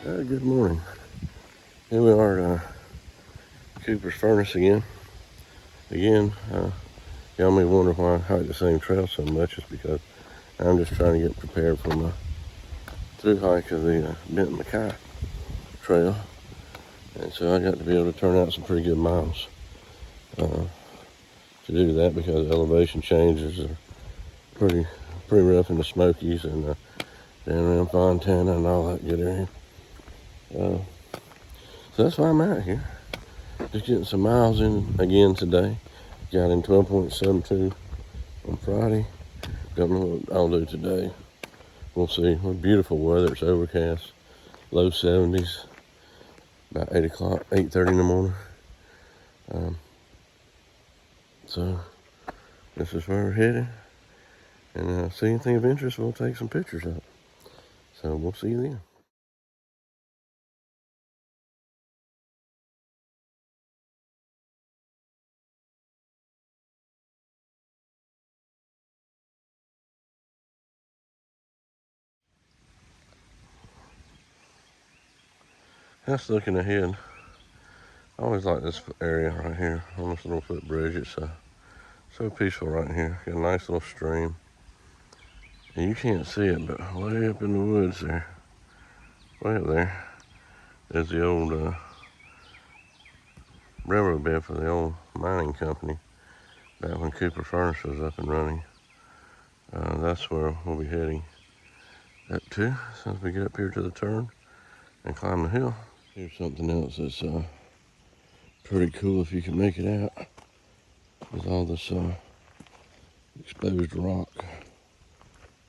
Good morning. Here we are at Cooper's Furnace again. Y'all may wonder why I hike the same trail so much. It's because I'm just trying to get prepared for my through hike of the Benton MacKay Trail. And so I got to be able to turn out some pretty good miles to do that, because elevation changes are pretty rough in the Smokies and down around Fontana and all that good area. So that's why I'm out here. Just getting some miles in again today. Got in 12.72 on Friday. Don't know what I'll do today. We'll see. What beautiful weather. It's overcast. Low 70s. About 8 o'clock, 8:30 in the morning. So this is where we're headed. And see anything of interest, we'll take some pictures of it. So we'll see you then. Just looking ahead. I always like this area right here on this little footbridge. It's so peaceful right here. Got a nice little stream. And you can't see it, but way up in the woods there, way up there, is the old railroad bed for the old mining company back when Cooper Furnace was up and running. That's where we'll be heading up to as soon as we get up here to the turn and climb the hill. Here's something else that's pretty cool if you can make it out. There's all this exposed rock,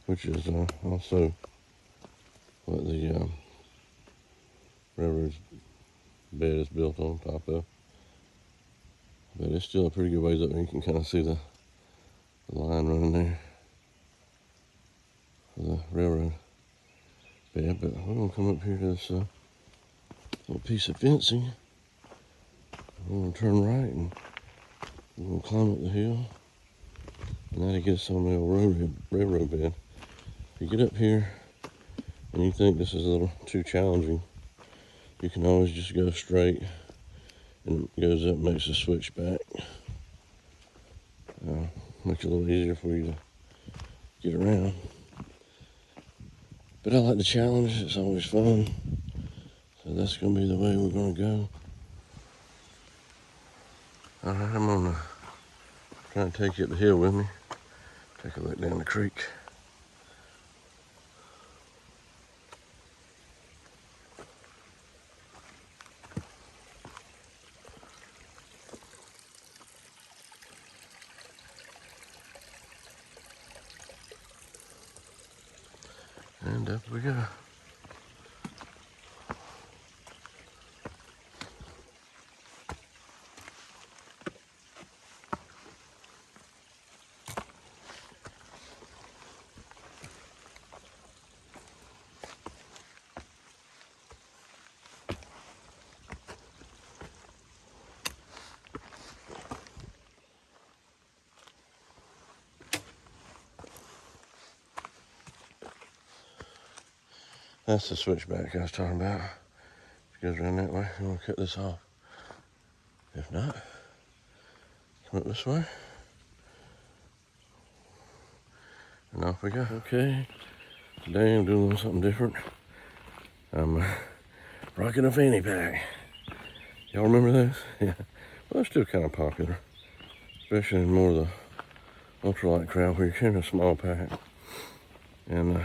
which is also what the railroad bed is built on top of. But it's still a pretty good ways up there. You can kind of see the line running there for the railroad bed. But we're going to come up here to this little piece of fencing. We're going to turn right and we're going to climb up the hill. And that'll get us on the old railroad bed. If you get up here and you think this is a little too challenging, you can always just go straight, and it goes up and makes a switch back. Makes it a little easier for you to get around. But I like the challenge. It's always fun. So that's going to be the way we're going to go. All right, I'm going to try and take you up the hill with me. Take a look down the creek. And up we go. That's the switchback I was talking about. It goes around that way. I'm going to cut this off. If not, come up this way. And off we go. Okay, today I'm doing something different. I'm rocking a fanny pack. Y'all remember those? Yeah. Well, they're still kind of popular, especially in more of the ultralight crowd where you're carrying a small pack and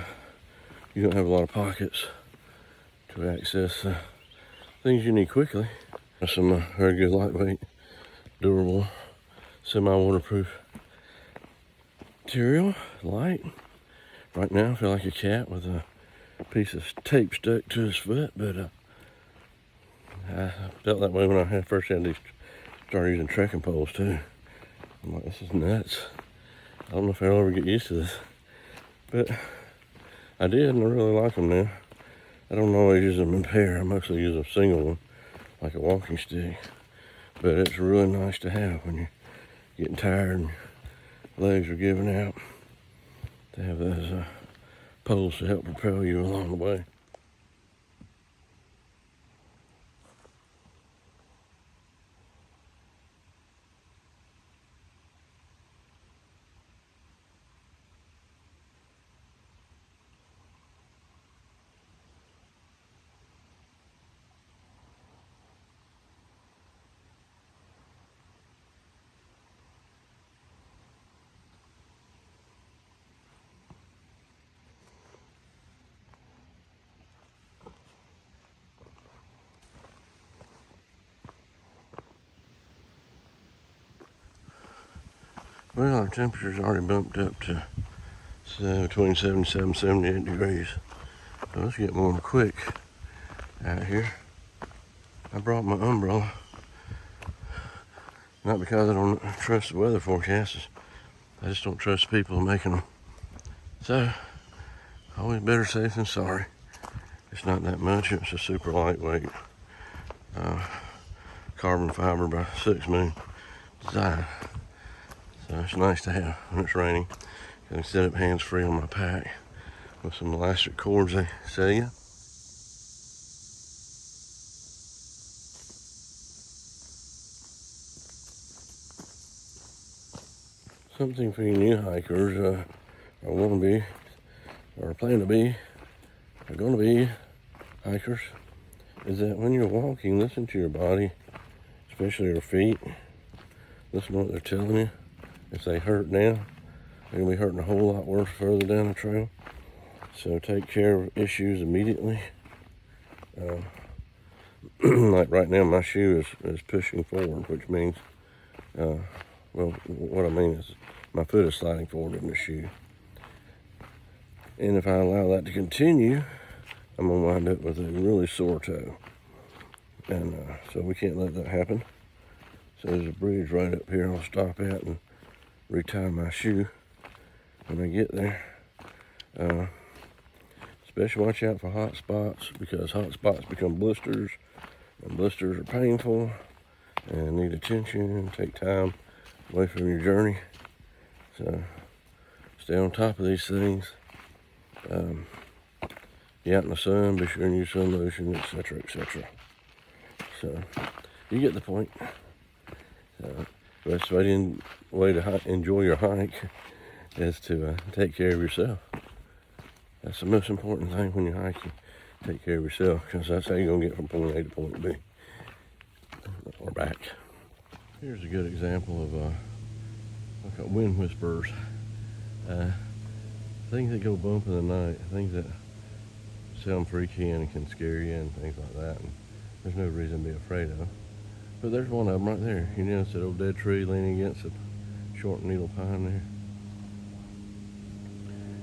you don't have a lot of pockets to access things you need quickly. There's some very good lightweight, durable, semi-waterproof material, light. Right now I feel like a cat with a piece of tape stuck to his foot, but I felt that way when I first started using trekking poles too. I'm like, this is nuts. I don't know if I'll ever get used to this, but I did, and I really like them now. I don't always use them in pair. I mostly use a single one, like a walking stick. But it's really nice to have when you're getting tired and legs are giving out, to have those poles to help propel you along the way. Well, our temperature's already bumped up to between 77 and 78 degrees. So let's get warm quick out here. I brought my umbrella, not because I don't trust the weather forecasts, I just don't trust people making them. So, always better safe than sorry. It's not that much, it's a super lightweight carbon fiber by 6 Moon design. So it's nice to have when it's raining. I can set up hands-free on my pack with some elastic cords they sell you. Something for you new hikers, or want to be, or plan to be, or going to be hikers, is that when you're walking, listen to your body, especially your feet. Listen to what they're telling you. If they hurt now, they're going to be hurting a whole lot worse further down the trail. So take care of issues immediately. Like right now, my shoe is pushing forward, which means, well, what I mean is my foot is sliding forward in the shoe. And if I allow that to continue, I'm going to wind up with a really sore toe. And so we can't let that happen. So there's a bridge right up here I'll stop at and retie my shoe when I get there. Especially watch out for hot spots, because hot spots become blisters, and blisters are painful and need attention and take time away from your journey. So stay on top of these things. Be out in the sun, be sure and use sun lotion, etc., etc. So you get the point. Best way to enjoy your hike is to take care of yourself. That's the most important thing when you're hiking. Take care of yourself, because that's how you're going to get from point A to point B, or back. Here's a good example of wind whispers. Things that go bump in the night, things that sound freaky and can scare you and things like that. And there's no reason to be afraid of. But there's one of them right there. You notice that old dead tree leaning against a short needle pine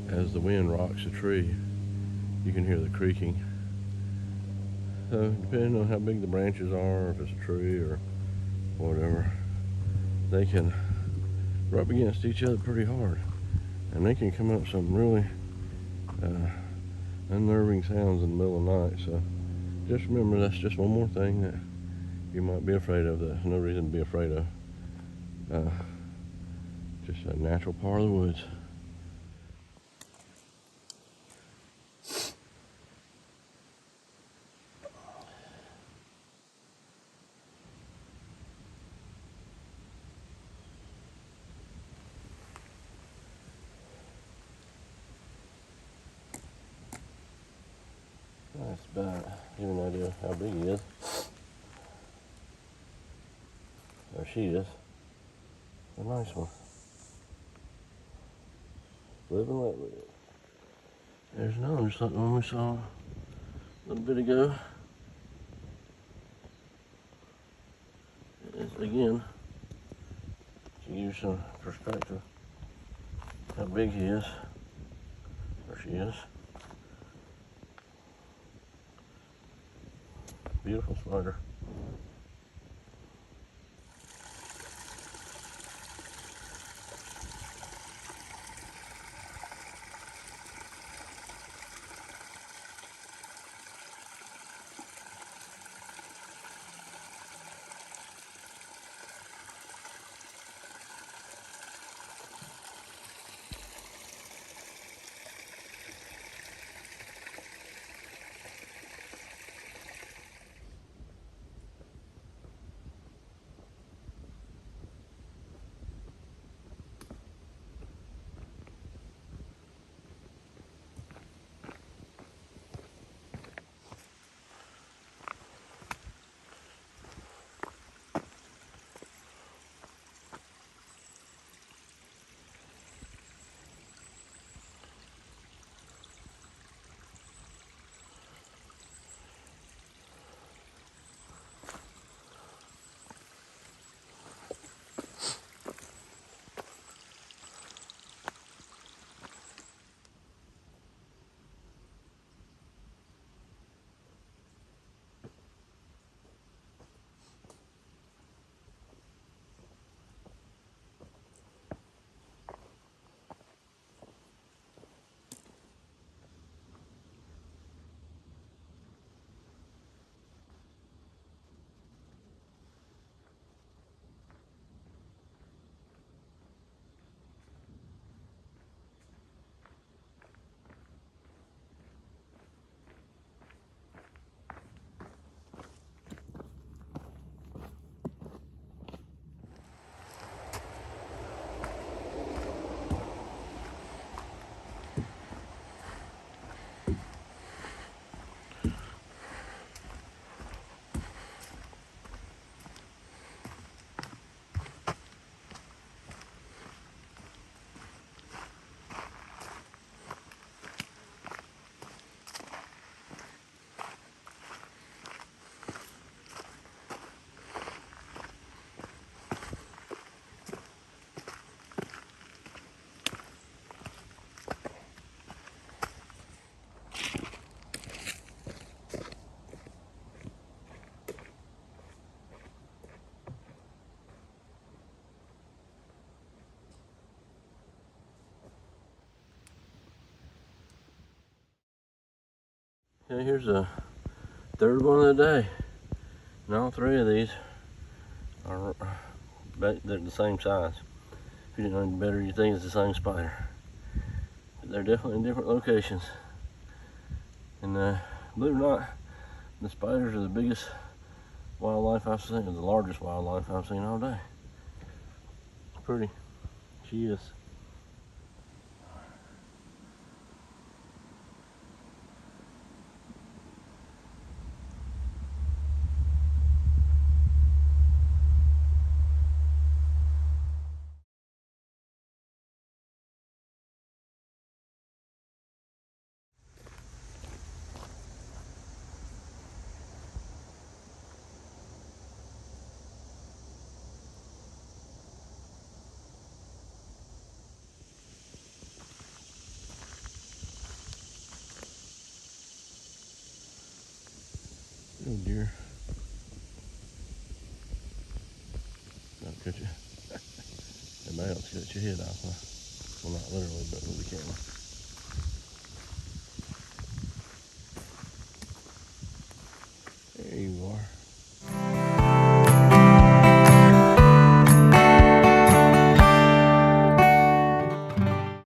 there? As the wind rocks the tree, you can hear the creaking. So depending on how big the branches are, or if it's a tree or whatever, they can rub against each other pretty hard. And they can come up some really unnerving sounds in the middle of the night. So just remember, that's just one more thing that you might be afraid of. There's no reason to be afraid of. Just a natural part of the woods. That's about, give you an idea of how big he is. There she is. A nice one. Live and let live. There's another one, just like the one we saw a little bit ago. It's, again, to give you some perspective how big he is. There she is. Beautiful spider. Okay, here's a third one of the day. And all three of these are they're the same size. If you didn't know any better, you'd think it's the same spider. But they're definitely in different locations. And believe it or not, the spiders are the biggest wildlife I've seen, the largest wildlife I've seen all day. It's pretty. She is. Oh dear. That'll cut you. Everybody else cut your head off, huh? Well, not literally, but with the camera.